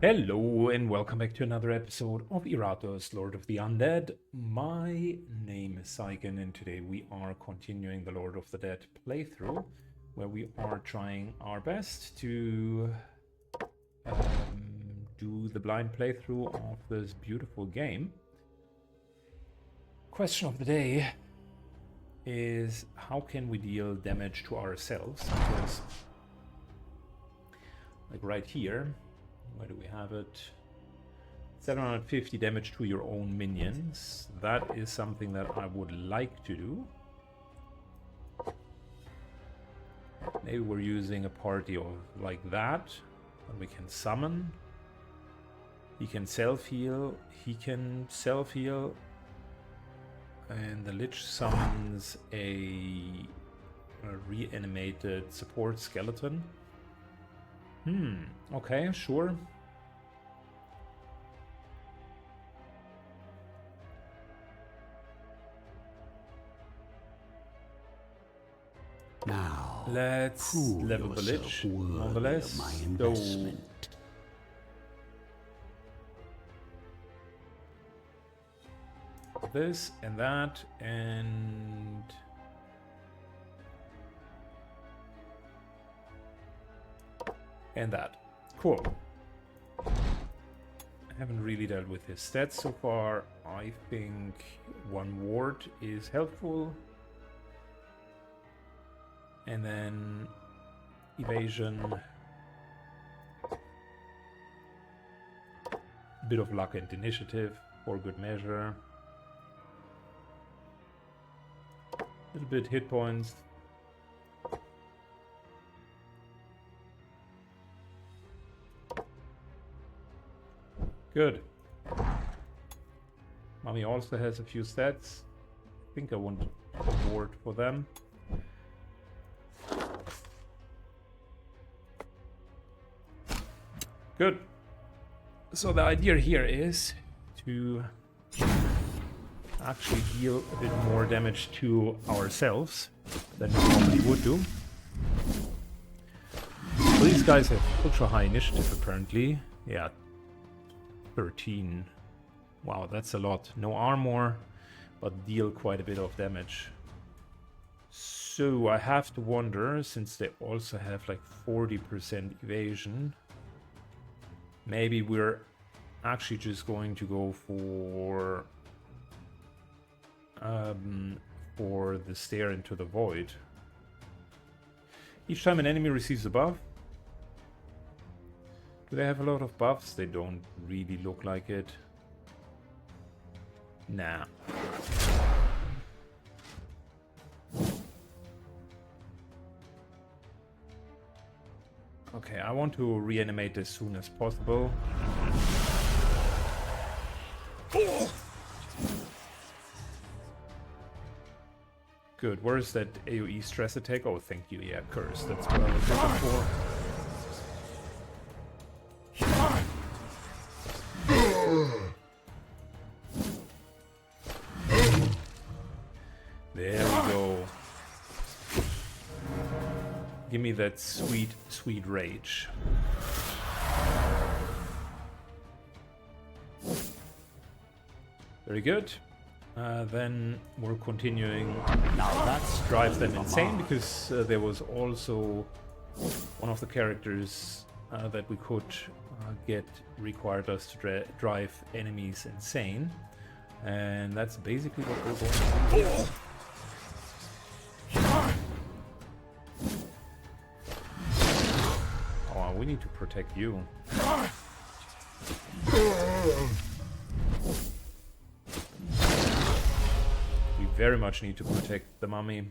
Hello and welcome back to another episode of Iratus, Lord of the Undead. My name is Saiken and today we are continuing the Lord of the Dead playthrough where we are trying our best to do the blind playthrough of this beautiful game. Question of the day is how can we deal damage to ourselves? Because like right here, where do we have it? 750 damage to your own minions. That is something that I would like to do. Maybe we're using a party of like that. And we can summon. He can self-heal. He can self-heal. And the Lich summons a reanimated support skeleton. Okay, sure. Now, let's level the Lich, nonetheless. My investment. This and that and that. Cool. I haven't really dealt with his stats so far. I think one ward is helpful. And then evasion. Bit of luck and initiative for good measure. Little bit hit points. Good. Mummy also has a few stats. I think I want a ward for them. Good. So the idea here is to actually deal a bit more damage to ourselves than we normally would do. So these guys have ultra high initiative apparently. Yeah, 13. Wow, that's a lot. No armor, but deal quite a bit of damage. So I have to wonder, since they also have like 40% evasion, maybe we're actually just going to go for the stare into the void. Each time an enemy receives a buff. Do they have a lot of buffs? They don't really look like it. Nah. Okay, I want to reanimate as soon as possible. Good, where is that AoE stress attack? Oh, thank you, yeah, curse, that's what I was looking for. There we go. Give me that sweet, sweet rage. Very good. Then we're continuing. Now that's drive them insane because there was also one of the characters that we could get required us to drive enemies insane, and that's basically what we're going to do. Oh, we need to protect you. We very much need to protect the mummy.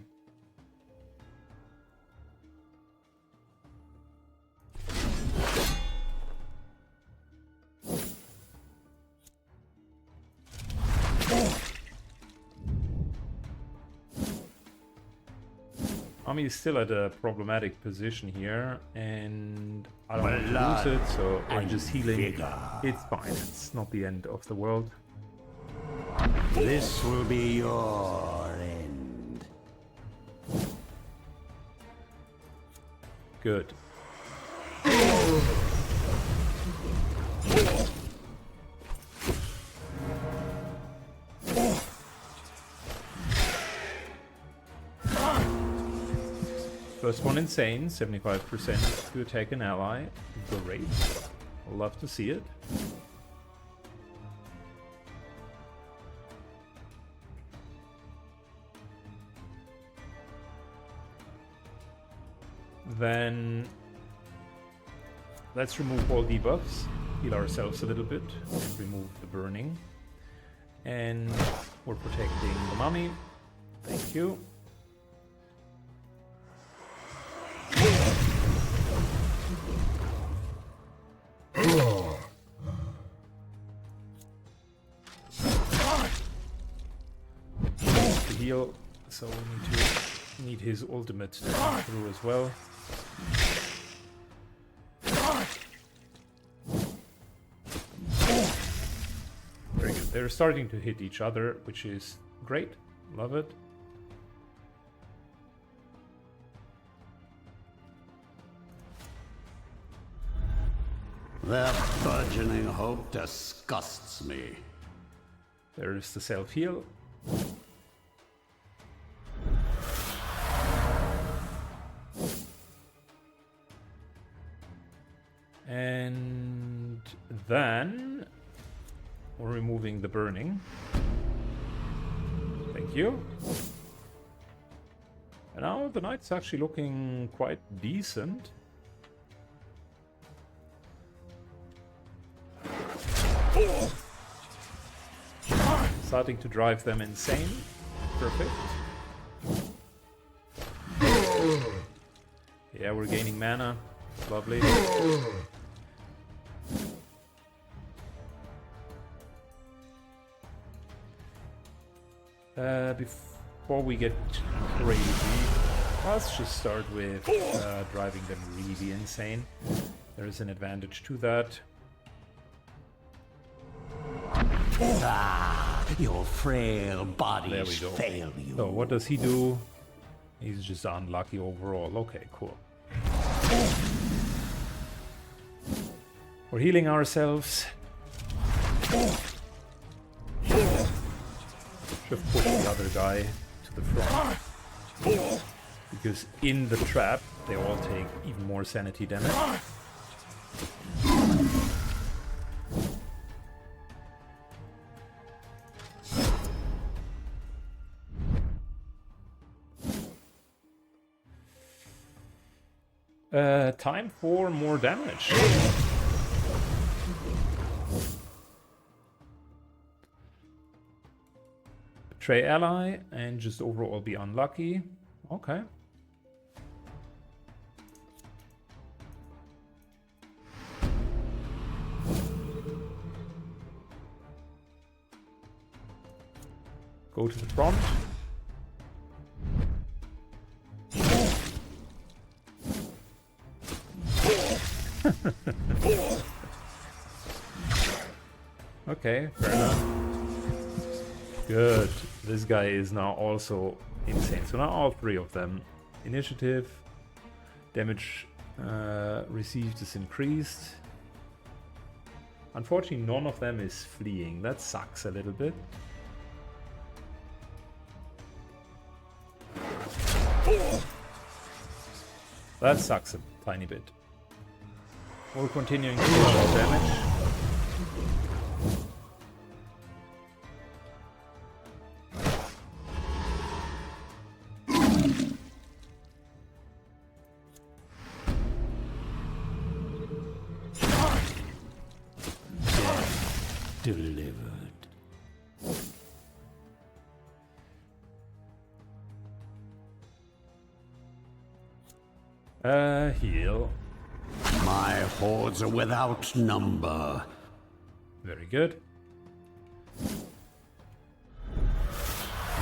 Mummy is still at a problematic position here, and I don't want to lose it, so I'm just healing. It's fine, it's not the end of the world. This will be your end. Good. First one insane, 75% to attack an ally. Great. Love to see it. Then let's remove all debuffs, heal ourselves a little bit, and remove the burning. And we're protecting the mummy. Thank you. To heal, so we need his ultimate to come through as well. Very good. They're starting to hit each other, which is great. Love it. Their burgeoning hope disgusts me. There is the self-heal. And then we're removing the burning. Thank you. And now the knight's actually looking quite decent. Starting to drive them insane. Perfect. Yeah, we're gaining mana. Lovely. Before we get crazy, let's just start with driving them really insane. There is an advantage to that. Ah, your frail bodies There we go. fail you. So what does he do? He's just unlucky overall. Okay, cool. We're healing ourselves. Should have pushed the other guy to the front. Because in the trap, they all take even more sanity damage. Time for more damage. Betray ally and just overall be unlucky. Okay. Go to the front. Okay, fair enough. Good. This guy is now also insane. So now all three of them. Initiative. Damage received is increased. Unfortunately, none of them is fleeing. That sucks a little bit. That sucks a tiny bit. We're continuing to do our damage. Delivered. Heal. My hordes are without number. Very good.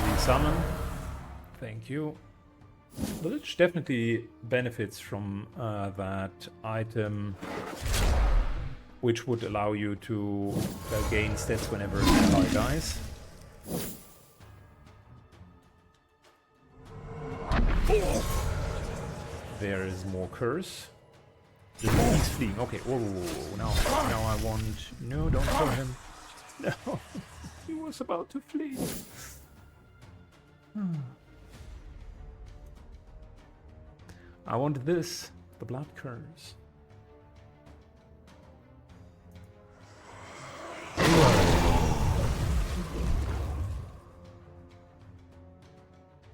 Resummon. Thank you. The Lich definitely benefits from that item, which would allow you to gain stats whenever an ally dies. There is more curse. He's fleeing. Okay. Oh, now I want. No, don't kill him. No, he was about to flee. I want this, the blood curse.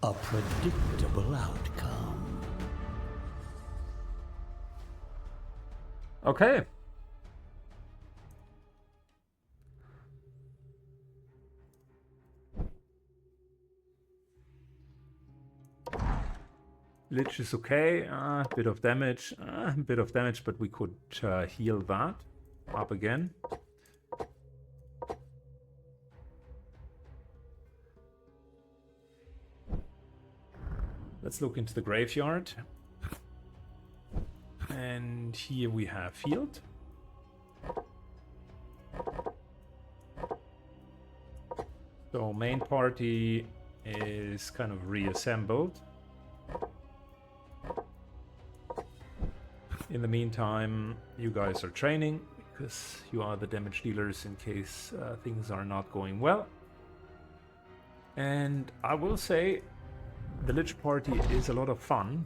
A predictable outcome. Okay. Lich is okay, bit of damage, but we could heal that up again. Let's look into the graveyard. And here we have healed. So main party is kind of reassembled. In the meantime, you guys are training because you are the damage dealers in case things are not going well. And I will say the Lich party is a lot of fun.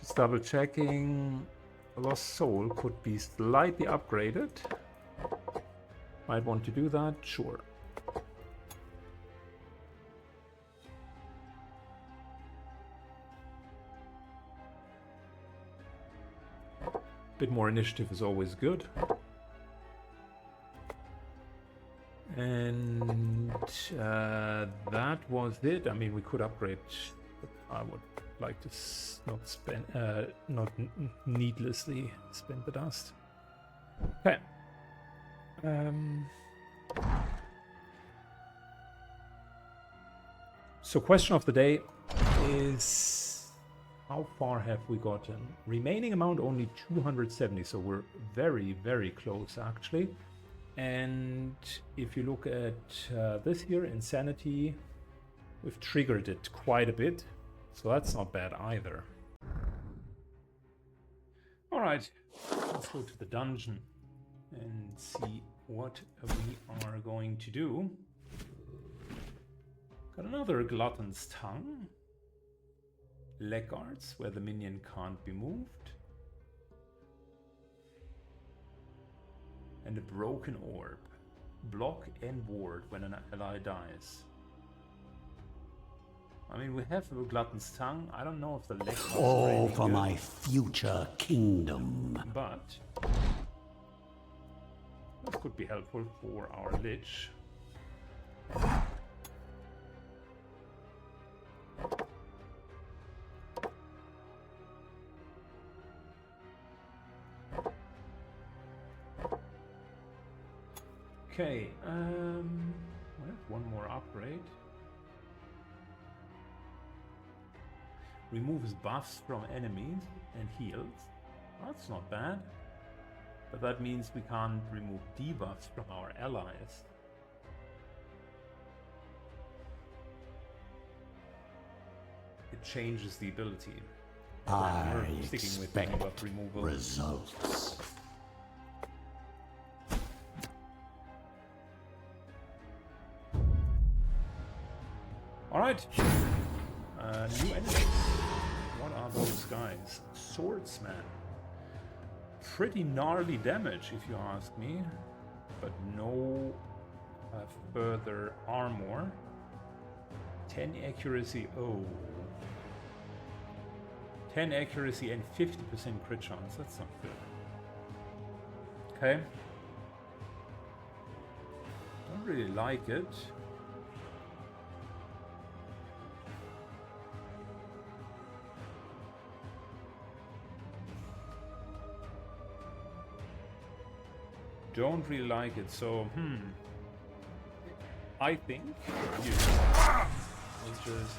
Just double checking. Lost Soul could be slightly upgraded. Might want to do that, sure. Bit more initiative is always good. And that was it. I mean, we could upgrade. I would like to not spend, not needlessly spend the dust. Okay. So question of the day is, how far have we gotten? Remaining amount only 270, so we're very, very close actually. And if you look at this here, Insanity, we've triggered it quite a bit. So that's not bad either. Alright, let's go to the dungeon and see what we are going to do. Got another Glutton's Tongue. Leg guards, where the minion can't be moved. And a Broken Orb. Block and ward when an ally dies. I mean, we have a Glutton's Tongue. I don't know if the leg guards All are for good, my future kingdom. but this could be helpful for our Lich. Okay, we have one more upgrade. Removes buffs from enemies and heals. That's not bad. But that means we can't remove debuffs from our allies. It changes the ability. I We're sticking with the expect debuff removal. results. Alright. New enemies. What are those guys? Swordsman. Pretty gnarly damage, if you ask me. But no further armor. 10 accuracy. Oh. 10 accuracy and 50% crit chance. That's not good. Okay. Don't really like it. Don't really like it, so I think we'll just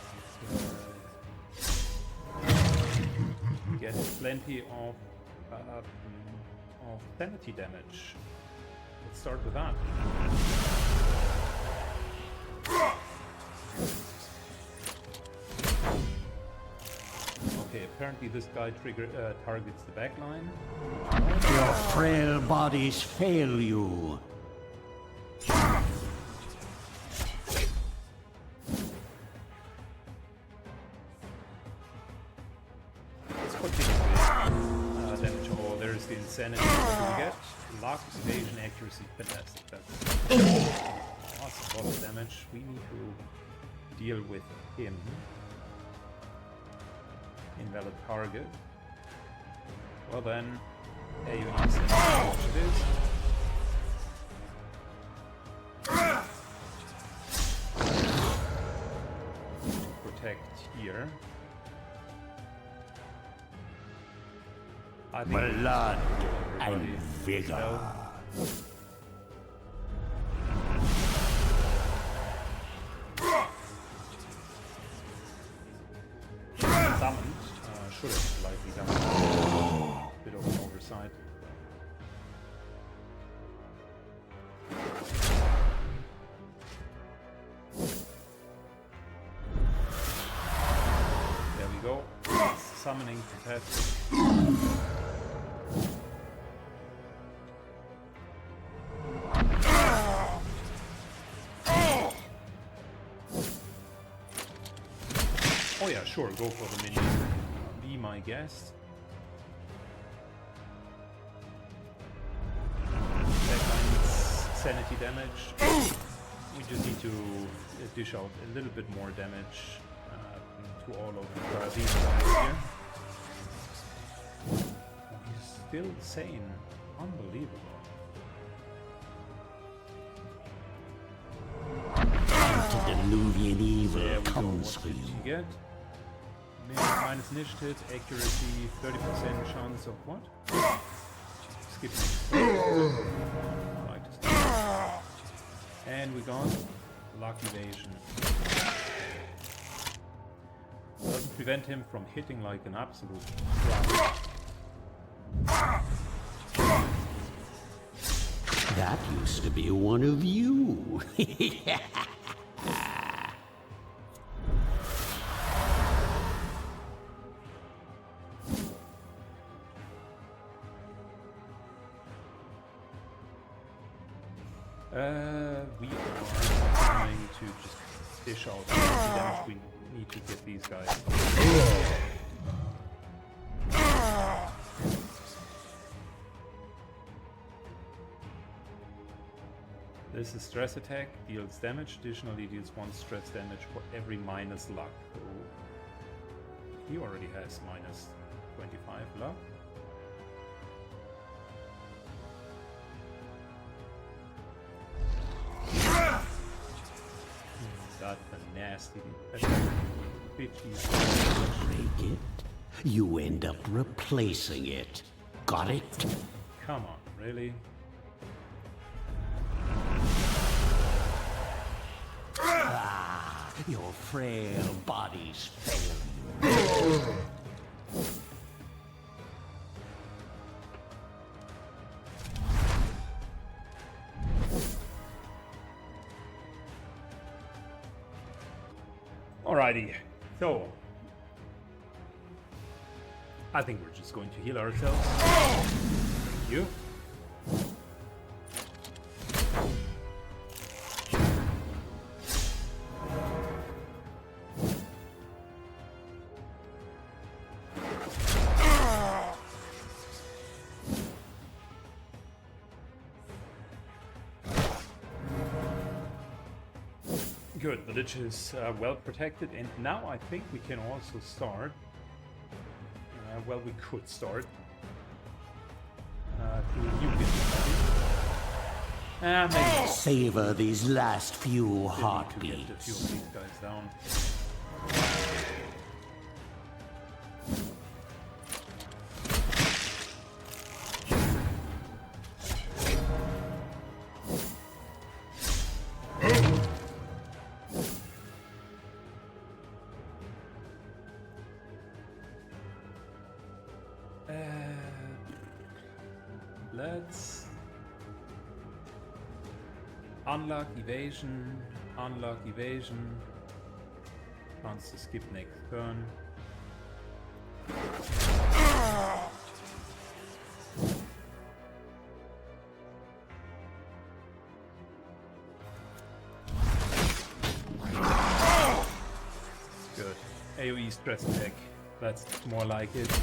get plenty of sanity damage. Let's start with that. Okay, apparently this guy targets the back line. Your frail bodies fail you. Let's continue with damage. Oh, there's the insanity. What do we get? Luck, evasion, accuracy. Fantastic. That's a lot of damage. We need to deal with him. Invalid target. Well then, you need to send it is. Protect here. I think Blood and vigor. Summoned. Should have likely done a bit of an oversight. There we go. Summoning fantastic. Oh yeah, sure, go for the minion. Be my guest. Backline needs sanity damage. We just need to dish out a little bit more damage to all of these guys here. He's still sane. Unbelievable. Antediluvian evil There we go. comes What for did you. you get? Minus initiative, accuracy, 30% chance of what? Skip next. I like to skip. And we got luck evasion. Doesn't prevent him from hitting like an absolute rock. That used to be one of you. We are trying to just dish out the damage we need to get these guys. This is stress attack, deals damage, additionally deals 1 stress damage for every minus luck. So he already has minus 25 luck. That's a nasty bitchy. Break it, you end up replacing it. Got it? Come on, really? Your frail bodies fail you. Alrighty, so I think we're just going to heal ourselves. Thank you. Good, the lich is well protected, and now I think we can also start. Well, we could start to nuke it. Maybe Savor these last few we need to get a heartbeats. few of these guys down. Let's unlock evasion, chance to skip next turn. Good. AoE stress attack. That's more like it.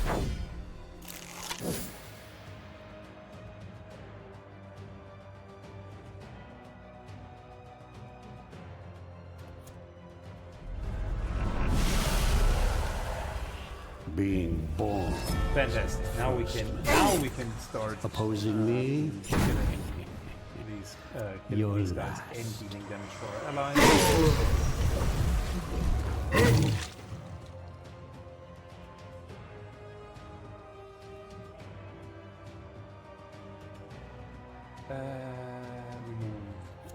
Being born. Fantastic. Now we can start Opposing me? killing Your these guys last. and dealing damage for our allies. Remove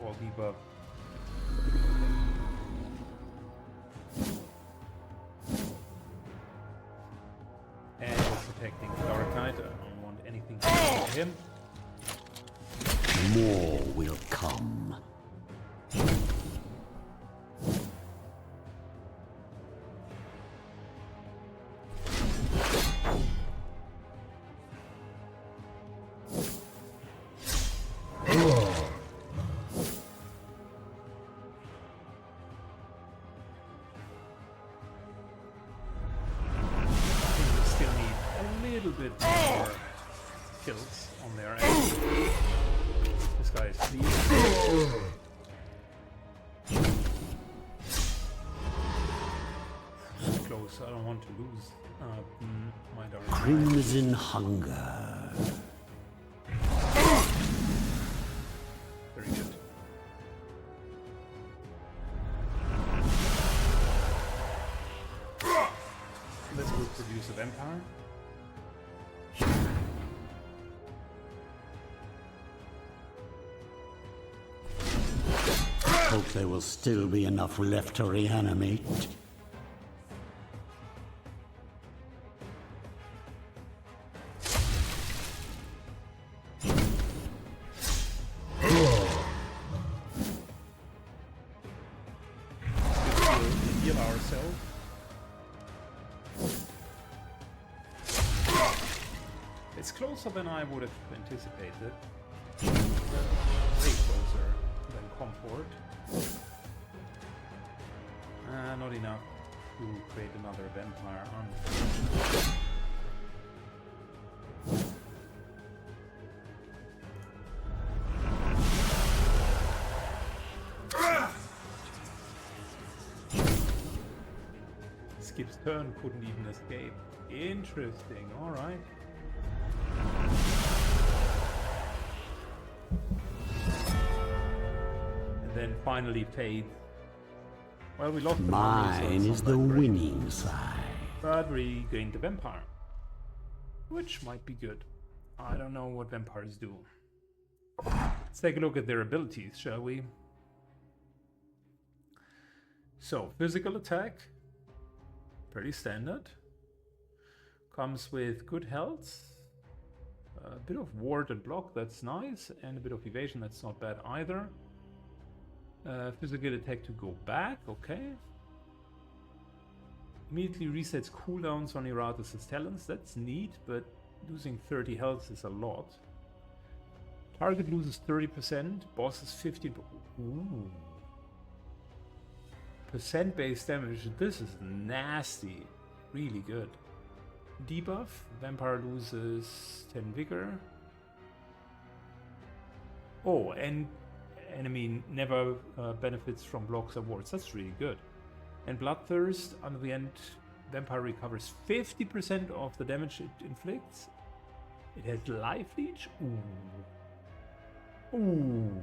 all debuff. And we're protecting Dark Knight. I don't want anything to happen to him. More will come. Bit more kills on their end. This guy is sleeping. Close, I don't want to lose my dark. Crimson hunger. Very good. This will produce a vampire. Hope there will still be enough left to reanimate. Heal ourselves. It's closer than I would have anticipated. Way closer than comfort. Not enough to create another vampire. Skip's turn, couldn't even escape. Interesting, alright. And then finally Fade. Well, we lost the army, so Mine it's is not the that great. winning side. But we gained the vampire, which might be good. I don't know what vampires do. Let's take a look at their abilities, shall we? So, physical attack, pretty standard. Comes with good health, a bit of ward and block, that's nice, and a bit of evasion, that's not bad either. Physical attack to go back, okay. Immediately resets cooldowns on Iratus' talents, that's neat, but losing 30 health is a lot. Target loses 30%, boss is 15%. Ooh. Percent base damage, this is nasty. Really good. Debuff, vampire loses 10 vigor. Oh, and enemy never benefits from blocks or wards. That's really good. And Bloodthirst, under the end, vampire recovers 50% of the damage it inflicts. It has life leech. Ooh. Ooh.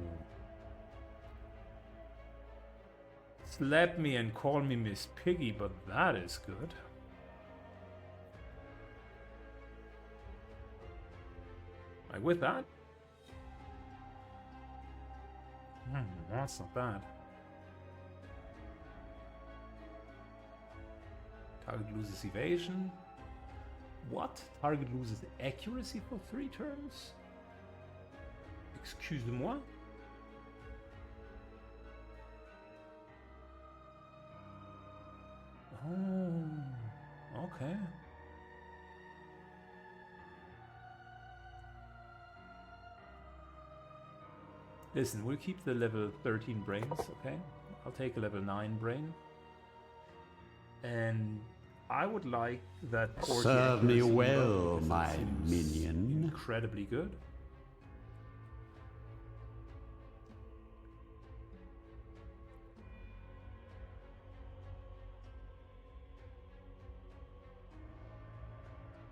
Slap me and call me Miss Piggy, but that is good. Like with that? That's not bad. Target loses evasion. What? Target loses accuracy for 3 turns? Excusez-moi? Oh, okay. Listen, we'll keep the level 13 brains, okay? I'll take a level 9 brain. And I would like that 40 Serve me accuracy well, level, because it my seems minion. incredibly good.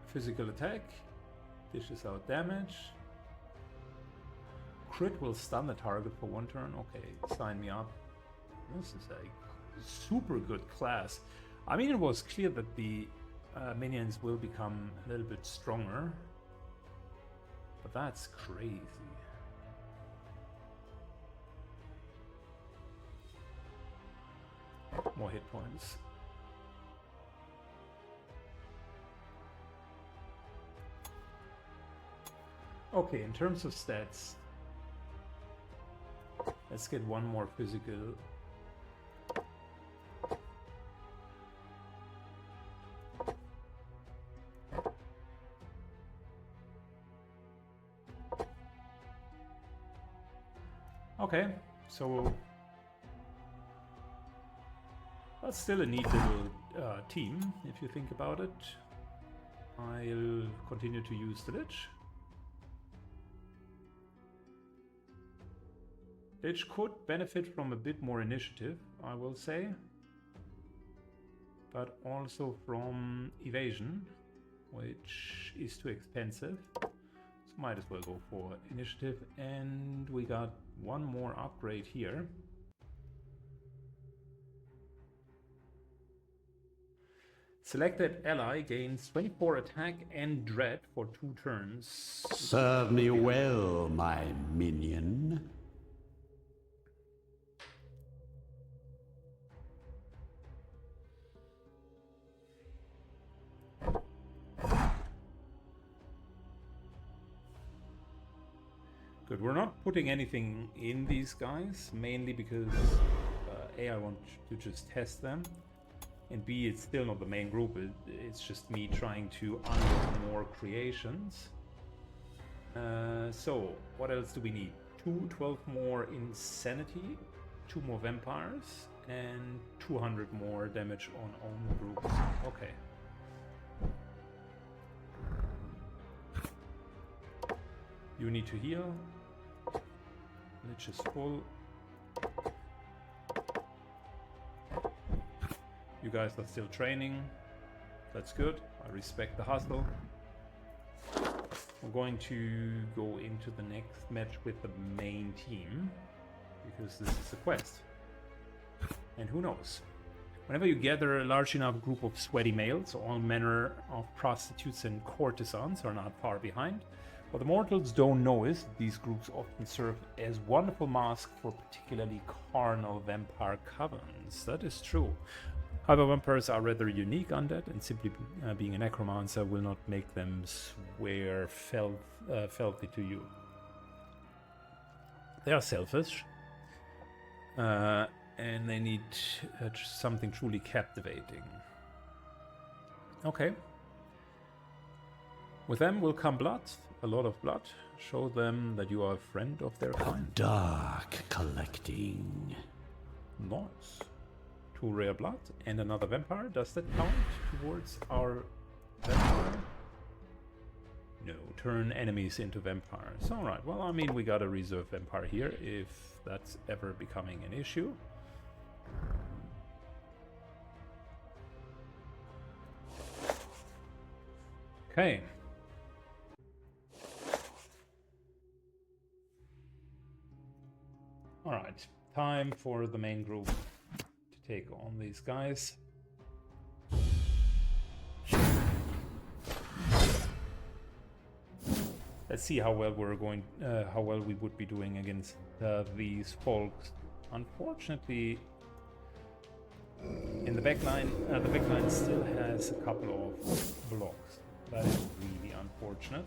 Physical attack, dishes out damage. Crit will stun the target for 1 turn. Okay, sign me up. This is a super good class. I mean, it was clear that the minions will become a little bit stronger, but that's crazy. More hit points. Okay, in terms of stats, let's get one more physical. Okay, so that's still a neat little team, if you think about it. I'll continue to use the Lich. Lich could benefit from a bit more initiative, I will say, but also from evasion, which is too expensive. So might as well go for initiative, and we got one more upgrade here. Selected ally gains 24 attack and dread for 2 turns. Serve me well, my minion. Good, we're not putting anything in these guys, mainly because A, I want to just test them, and B, it's still not the main group, it's just me trying to unlock more creations. So, what else do we need? 12 more Insanity, 2 more Vampires, and 200 more damage on own groups. Okay. You need to heal. Lich is full. You guys are still training. That's good. I respect the hustle. We're going to go into the next match with the main team, because this is a quest. And who knows? Whenever you gather a large enough group of sweaty males, all manner of prostitutes and courtesans are not far behind. What the mortals don't know is these groups often serve as wonderful masks for particularly carnal vampire covens. That is true. However, vampires are rather unique undead, and simply being a necromancer will not make them swear filthy to you. They are selfish, and they need something truly captivating. Okay. With them will come blood, a lot of blood. Show them that you are a friend of their kind. Dark collecting. Nice. 2 rare blood and another vampire. Does that count towards our vampire? No, turn enemies into vampires. Alright, well, I mean, we got a reserve vampire here if that's ever becoming an issue. Okay. Alright, time for the main group to take on these guys. Let's see how well we would be doing against these folks. Unfortunately, in the backline still has a couple of blocks. That is really unfortunate.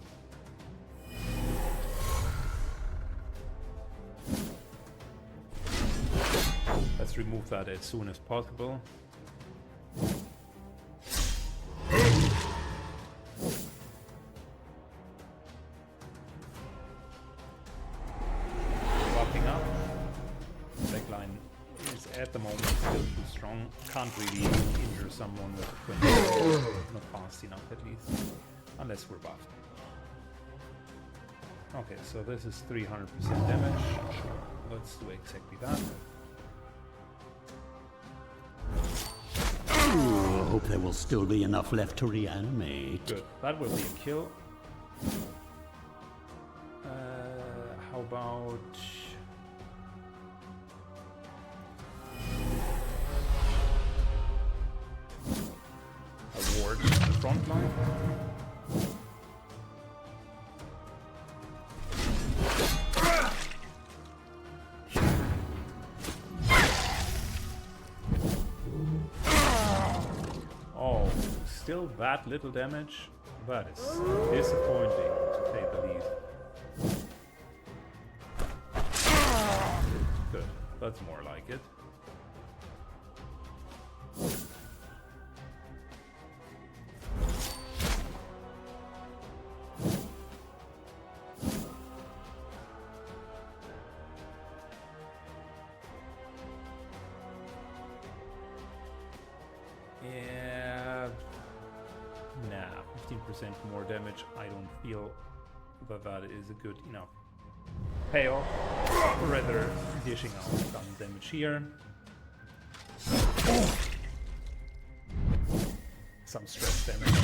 Let's remove that as soon as possible. Walking strong. Can't really injure someone with a 20. Not fast enough, at least. Unless we're buffed. Okay, so this is 300% damage. Let's do exactly that. I hope there will still be enough left to reanimate. Good. That will be a kill. How about... a ward in the front line? Oh, still that little damage? That is disappointing, to say the least. Good, that's more like it. Yeah, nah, 15% more damage. I don't feel that that is a good enough payoff. Rather dishing out some damage here. Some stress damage.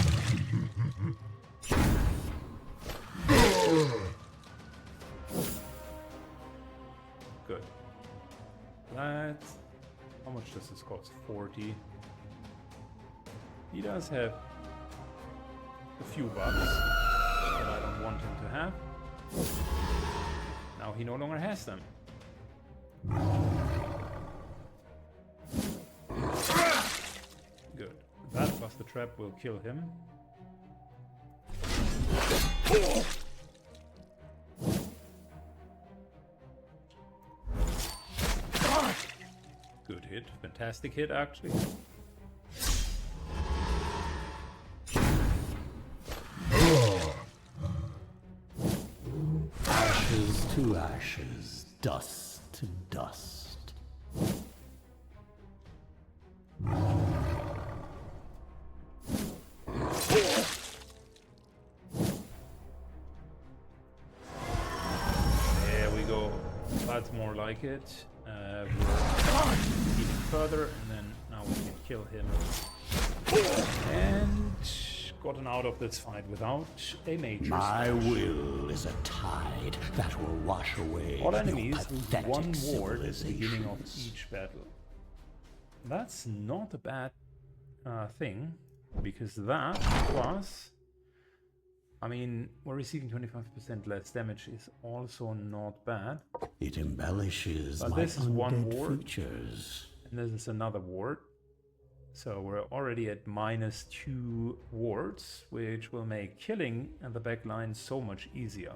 Good. That's... how much does this cost? 40. He does have a few buffs that I don't want him to have. Now he no longer has them. Good. That plus the trap will kill him. Good hit. Fantastic hit, actually. Ashes to ashes, dust to dust. There we go. That's more like it. We'll even further, and then now we can kill him. And gotten out of this fight without a major My smash. will is a tide that will wash away All your enemies lose pathetic one ward at the beginning of civilizations. each battle. That's not a bad thing, because that plus... I mean, we're receiving 25% less damage is also not bad. It embellishes But my this is one undead ward. features. And this is another ward. So we're already at -2 wards, which will make killing in the back line so much easier.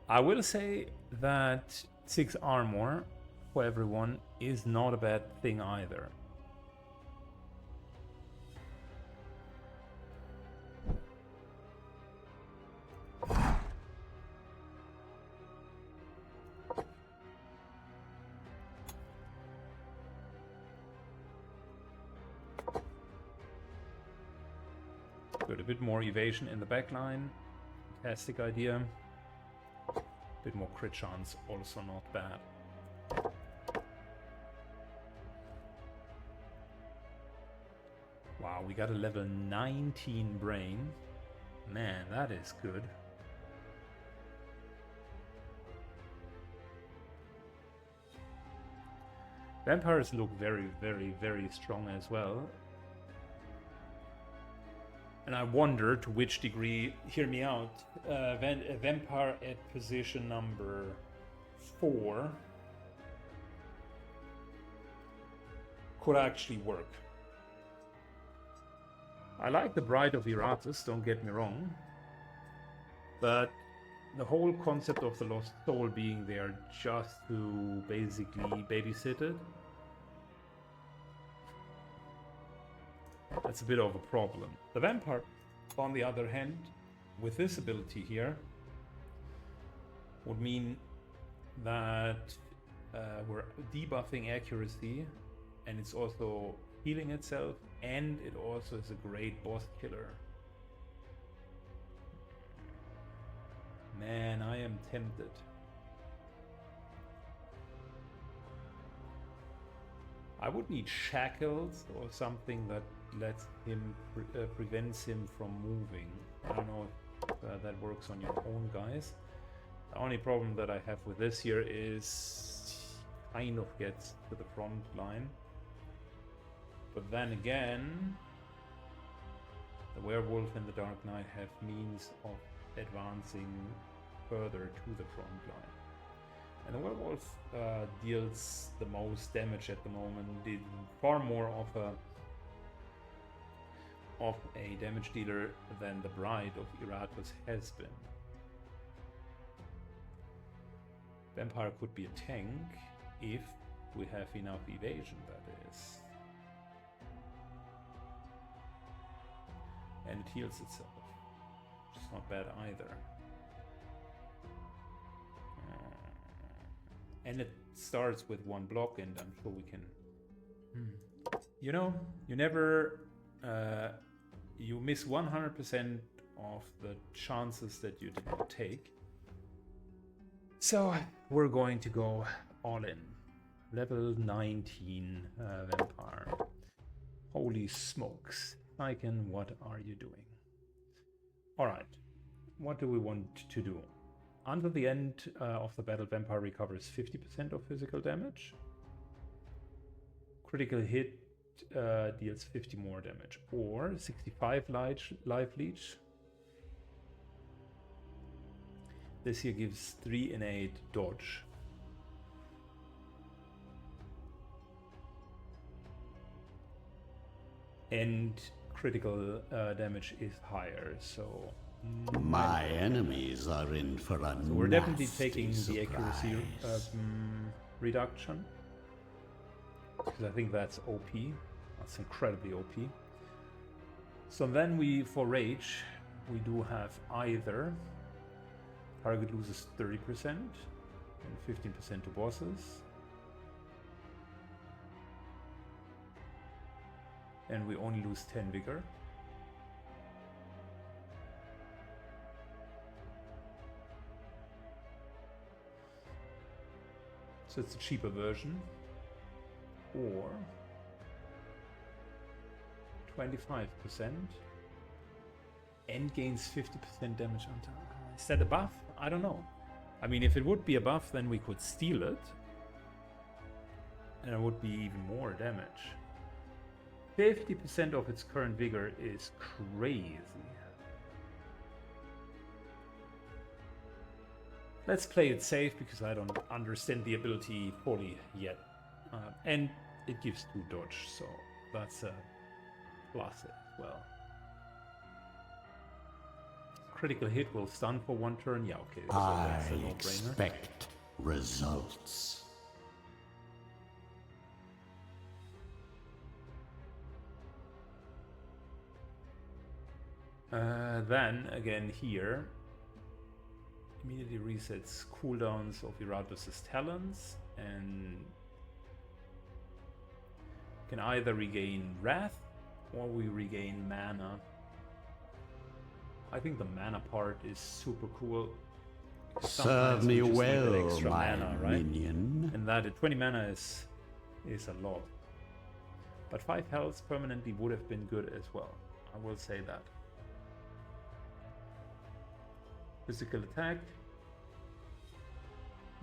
I will say that 6 armor for everyone is not a bad thing either. Good, a bit more evasion in the backline. Fantastic idea. A bit more crit chance, also not bad. Wow, we got a level 19 brain. Man, that is good. Vampires look very, very, very strong as well. And I wonder to which degree, hear me out, a vampire at position number 4 could actually work. I like the Bride of Iratus, don't get me wrong, but the whole concept of the Lost Soul being there just to basically babysit it, that's a bit of a problem. The vampire, on the other hand, with this ability here would mean that we're debuffing accuracy, and it's also healing itself, and it also is a great boss killer. Man, I am tempted. I would need shackles or something that lets him prevents him from moving. I don't know if that works on your own, guys. The only problem that I have with this here is kind of gets to the front line. But then again, the werewolf and the Dark Knight have means of advancing further to the front line. And the werewolf deals the most damage at the moment, did far more of a damage dealer than the Bride of Iratus has been. Vampire could be a tank if we have enough evasion, that is. And it heals itself, which is not bad either. And it starts with one block, and I'm sure we can... You know, you never... you miss 100% of the chances that you did not take. So we're going to go all in. Level 19 Vampire. Holy smokes. Icon, what are you doing? Alright, what do we want to do? Until the end of the battle, Vampire recovers 50% of physical damage. Critical hit deals 50 more damage. Or 65 life leech. This here gives 3 innate dodge. And critical damage is higher, so... My enemies are in for a So we're definitely taking nasty the accuracy surprise. reduction, because I think that's OP. That's incredibly OP. So then we, for rage, we do have either target loses 30% and 15% to bosses, and we only lose 10 vigor. So it's a cheaper version, or 25% and gains 50% damage on top. Is that a buff? I don't know. I mean, if it would be a buff, then we could steal it, and it would be even more damage. 50% of its current vigor is crazy. Let's play it safe, because I don't understand the ability fully yet. And it gives 2 dodge, so that's a plus as well. Critical hit will stun for 1 turn. Yeah, okay. So that's a I no-brainer. expect results. Then again here, immediately resets cooldowns of Iratus' talents, and can either regain wrath or we regain mana. I think the mana part is super cool. Serve me we just need that well, extra my mana, right? minion. And that 20 mana is a lot. But 5 health permanently would have been good as well. I will say that. Physical attack.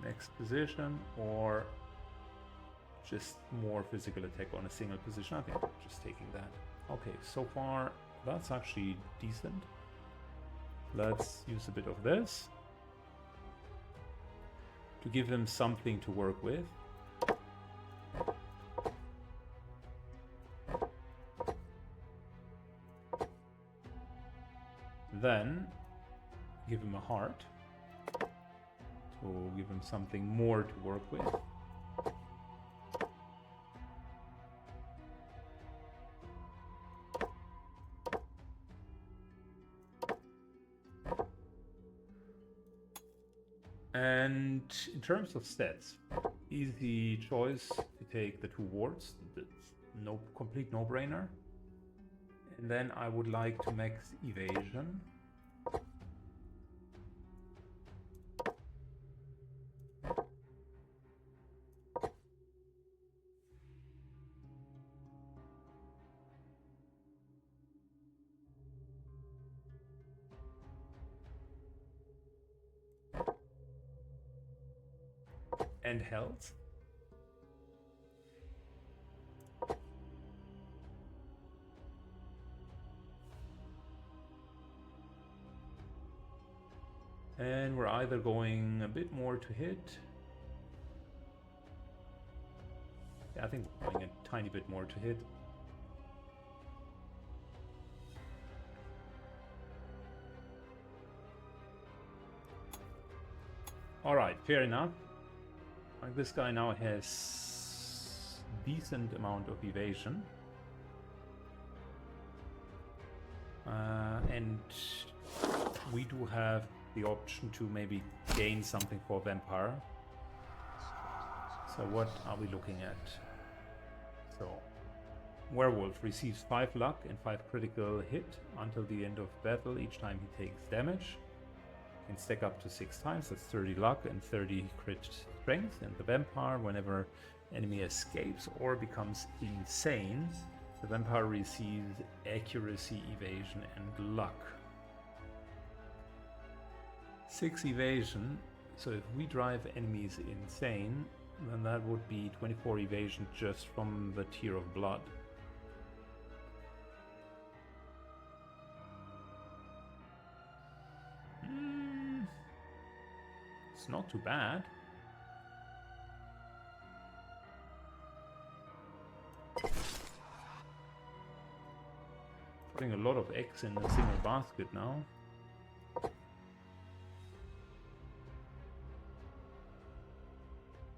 Next position, or just more physical attack on a single position. I think I'm just taking that. Okay, so far that's actually decent. Let's use a bit of this to give them something to work with. Then give him a heart to give him something more to work with. And in terms of stats, easy choice to take the 2 wards. That's complete no-brainer. And then I would like to max evasion. And health. And we're either going a bit more to hit. Yeah, I think we're going a tiny bit more to hit. Alright, fair enough. Like this guy now has decent amount of evasion. And we do have the option to maybe gain something for Vampire. So what are we looking at? So Werewolf receives 5 luck and 5 critical hit until the end of battle each time he takes damage. Can stack up to 6 times, that's 30 luck and 30 crit strength. And the Vampire, whenever enemy escapes or becomes insane, the Vampire receives accuracy, evasion and luck. 6 evasion, so if we drive enemies insane, then that would be 24 evasion just from the Tear of Blood. It's not too bad. Putting a lot of eggs in a single basket now.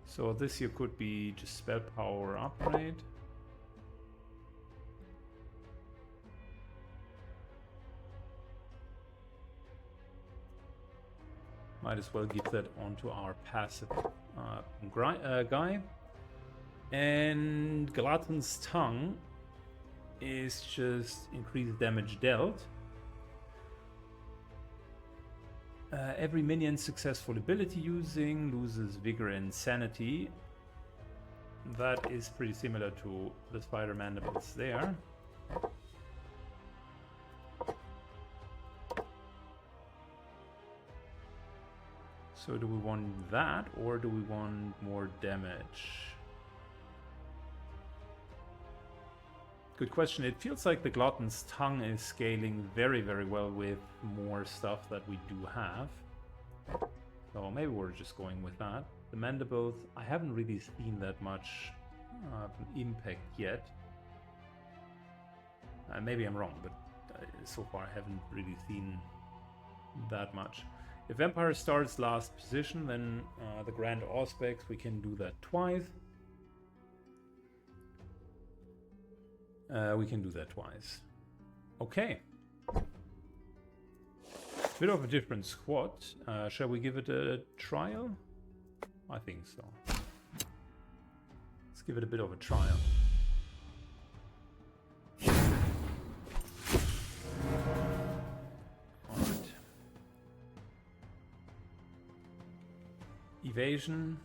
So this here could be just spell power upgrade. Might as well give that onto our passive guy. And Glutton's Tongue is just increased damage dealt. Every minion successful ability using loses vigor and sanity. That is pretty similar to the spider mandibles there. So do we want that, or do we want more damage? Good question. It feels like the Glutton's Tongue is scaling very, very well with more stuff that we do have. So maybe we're just going with that. The Mandibles, I haven't really seen that much impact yet. Maybe I'm wrong, but so far I haven't really seen that much. If Vampire starts last position, then the Grand Auspex, we can do that twice. Okay. Bit of a different squad. Shall we give it a trial? I think so. Let's give it a bit of a trial. Alright. Evasion.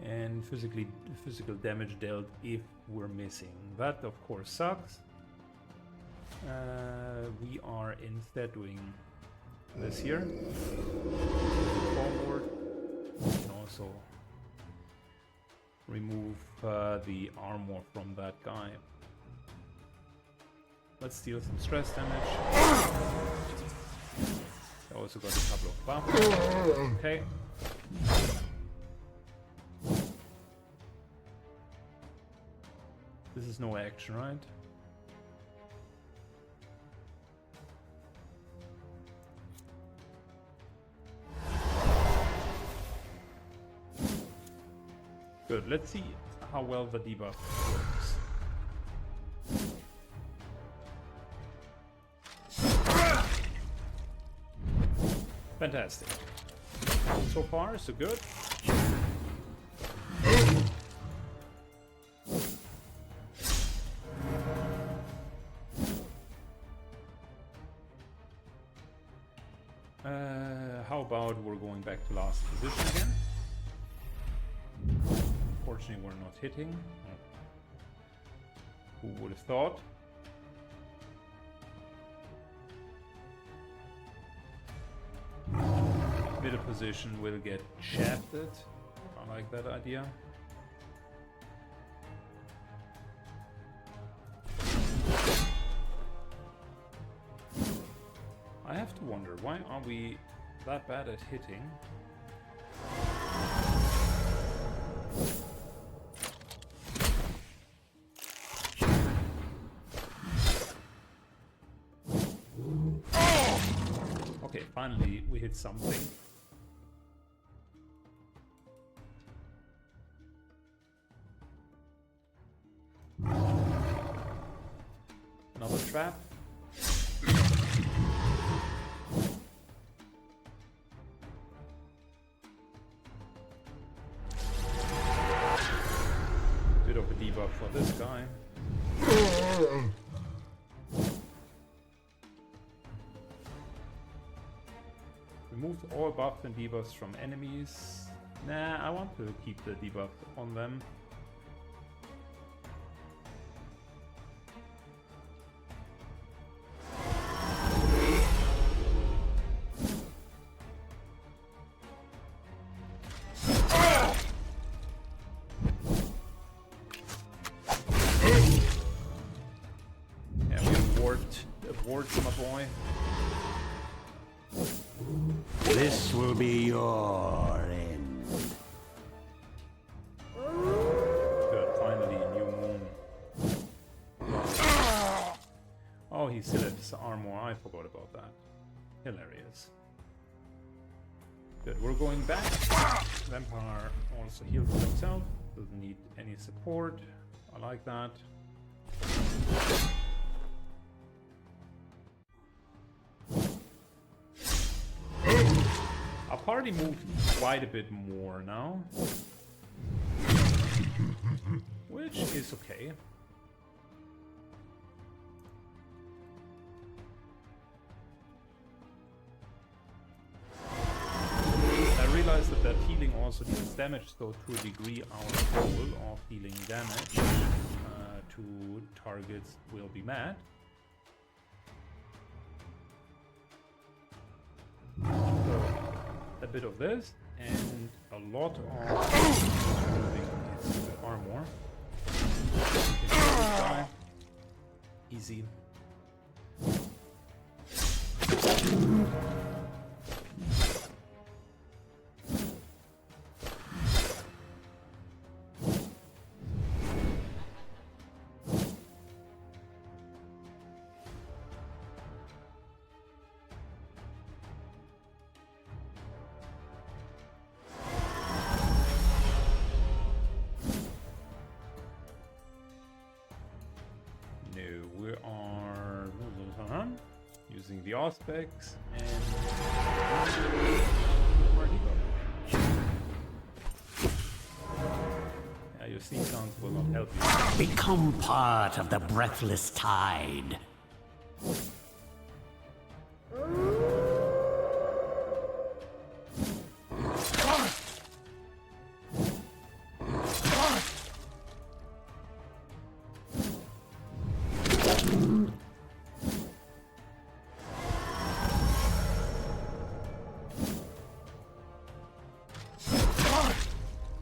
And physical damage dealt if we're missing. That of course sucks. We are instead doing this here. Forward. We can also remove the armor from that guy. Let's deal some stress damage. I also got a couple of buffs. Okay. This is no action, right? Good, let's see how well the debuff works. Fantastic. So far, so good. How about we're going back to last position again? Fortunately, we're not hitting. Who would have thought? Middle position will get shafted. I like that idea. I have to wonder, why are we that bad at hitting? Okay, finally we hit something. Another trap. Bit of a debuff for this guy. Removed all buffs and debuffs from enemies. Nah, I want to keep the debuff on them. Yeah, we abort my boy. This will be your end. Good, finally, new moon. Oh, he still has armor. I forgot about that. Hilarious. Good, we're going back. Vampire also heals himself. Doesn't need any support. I like that. Our party moved quite a bit more now, which is okay. I realized that healing also deals damage, so to a degree our goal of healing damage to targets will be met. So, a bit of this and a lot of armor. Easy. We are using the aspects and yeah, your sneak sounds will not help you. Become part of the breathless tide.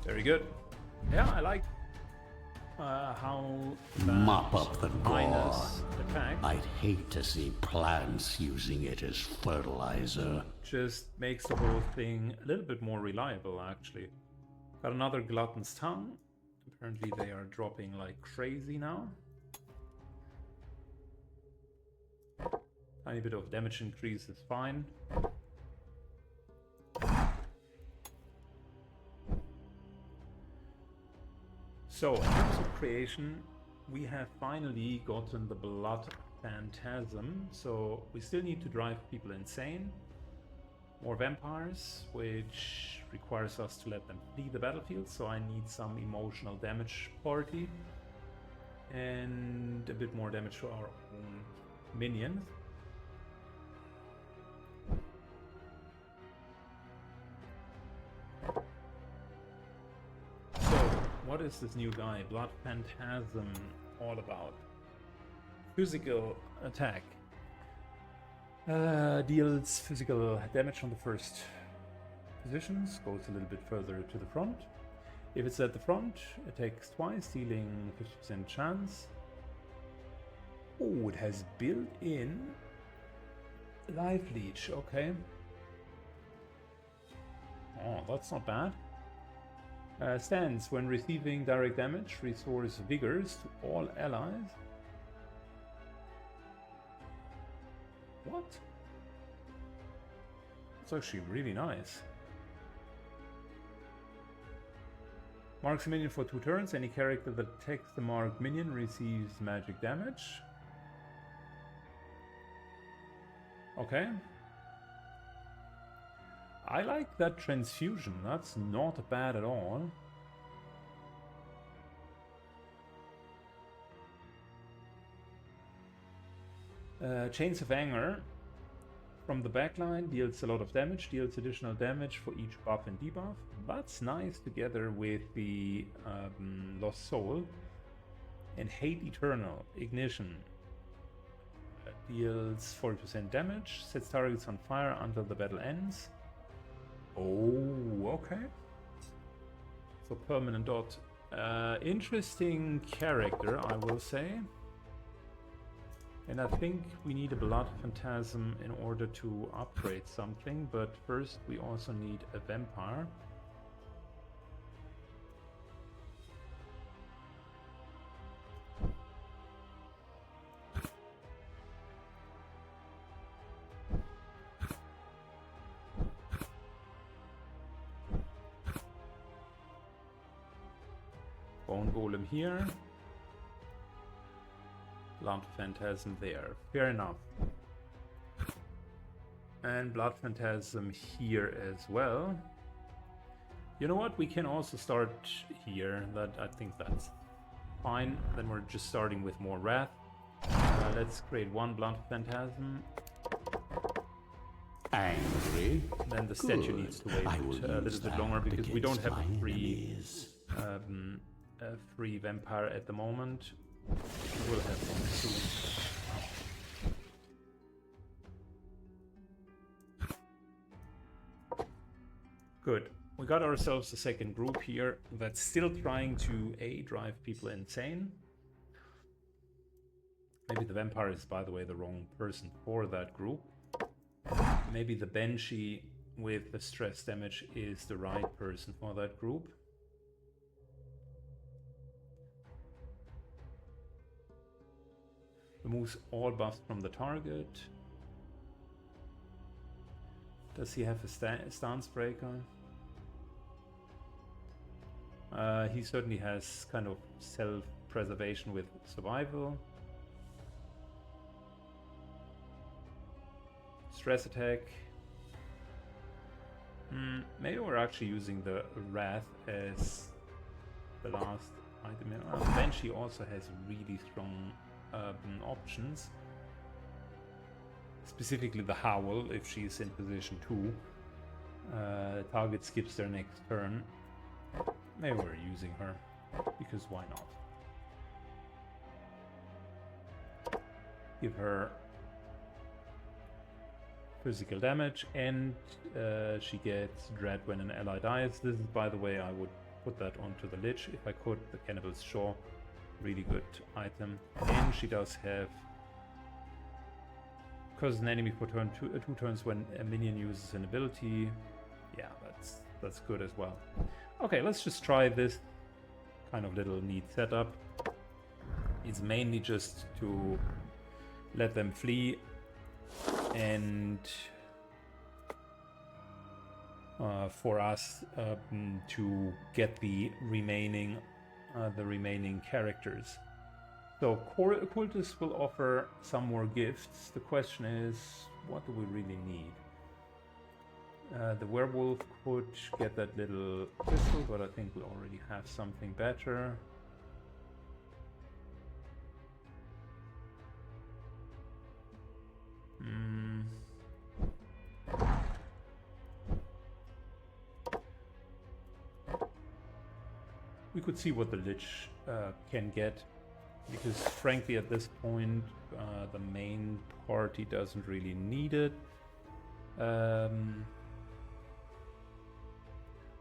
Very good. Yeah, I like how Mop up the gore. minus attack I'd hate to see plants using it as fertilizer. just makes the whole thing a little bit more reliable, actually. Got another Glutton's Tongue. Apparently they are dropping like crazy now. Tiny bit of damage increase is fine. So, in terms of creation, we have finally gotten the Blood Phantasm, so we still need to drive people insane. More vampires, which requires us to let them flee the battlefield, so I need some emotional damage party. And a bit more damage to our own minions. So, what is this new guy, Blood Phantasm, all about? Physical attack. Deals physical damage on the first positions, goes a little bit further to the front. If it's at the front, attacks twice, dealing 50% chance. Oh, it has built-in life leech, okay. Oh, that's not bad. Stands when receiving direct damage, restores vigors to all allies. What? It's actually really nice. Marks a minion for 2 turns. Any character that attacks the marked minion receives magic damage. Okay. I like that transfusion. That's not bad at all. Chains of Anger from the backline deals a lot of damage, deals additional damage for each buff and debuff. That's nice together with the Lost Soul. And Hate Eternal, Ignition. Deals 40% damage, sets targets on fire until the battle ends. Oh, okay. So permanent dot. Interesting character, I will say. And I think we need a Blood Phantasm in order to upgrade something, but first we also need a Vampire. Bone Golem here. Blood Phantasm there. Fair enough. And Blood Phantasm here as well. You know what? We can also start here. I think that's fine. Then we're just starting with more Wrath. Let's create 1 Blood Phantasm. Angry? Then the statue needs to wait a little bit longer because we don't have a free vampire at the moment. We'll have one soon. Good. We got ourselves a second group here that's still trying to drive people insane. Maybe the vampire is, by the way, the wrong person for that group. Maybe the banshee with the stress damage is the right person for that group. Removes all buffs from the target. Does he have a stance breaker? He certainly has kind of self-preservation with survival. Stress attack. Maybe we're actually using the Wrath as the last item. Banshee also has really strong options. Specifically the Howl, if she's in position 2. Target skips their next turn. Maybe we're using her, because why not? Give her physical damage, and she gets Dread when an ally dies. This is, by the way, I would put that onto the Lich if I could. The Cannibal's Shaw, really good item. And she does have causes an enemy for turn 2 turns when a minion uses an ability. Yeah, that's good as well. Okay, let's just try this kind of little neat setup. It's mainly just to let them flee and for us to get the remaining characters. So Cultists will offer some more gifts. The question is, what do we really need? The werewolf could get that little crystal, but I think we already have something better. We could see what the Lich can get, because frankly at this point the main party doesn't really need it.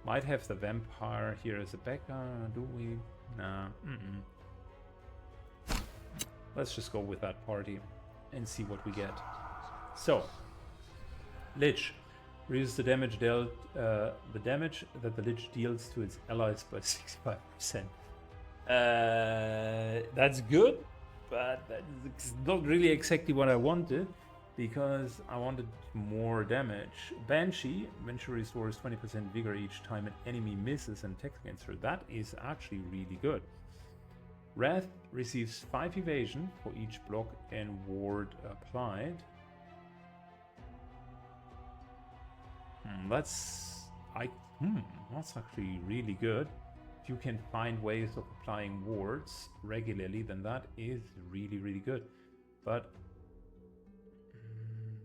Might have the vampire here as a backup, do we? Nah. Let's just go with that party and see what we get. So, Lich. Reduces the damage dealt, the damage that the Lich deals to its allies by 65%. That's good, but that's not really exactly what I wanted, because I wanted more damage. Banshee restores 20% vigor each time an enemy misses and attacks against her. That is actually really good. Wrath receives 5 evasion for each block and ward applied. That's actually really good. If you can find ways of applying wards regularly, then that is really, really good. But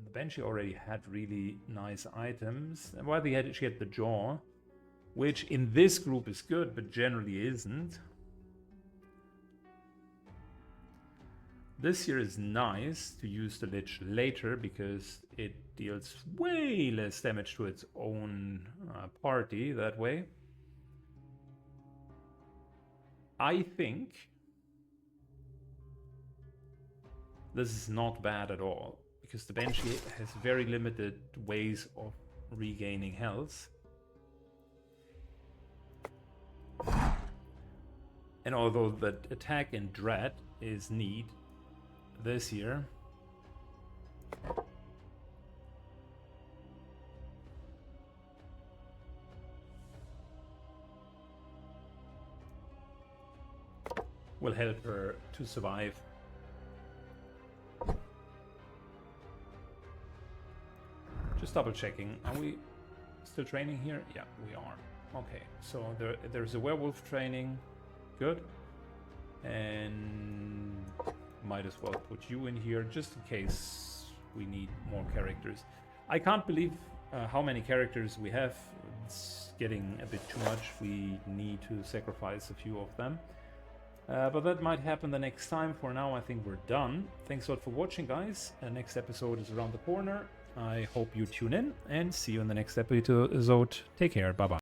the Banshee already had really nice items. And while she had the jaw, which in this group is good, but generally isn't. This here is nice to use the Lich later because it deals way less damage to its own party that way. I think this is not bad at all, because the Banshee has very limited ways of regaining health. And although the attack in Dread is neat, this here will help her to survive. Just double checking, are we still training here? Yeah, we are. Okay, so there's a werewolf training, good. And might as well put you in here just in case we need more characters. I can't believe how many characters we have. It's getting a bit too much. We need to sacrifice a few of them. But that might happen the next time. For now, I think we're done. Thanks a lot for watching, guys. Next episode is around the corner. I hope you tune in and see you in the next episode. Take care. Bye-bye.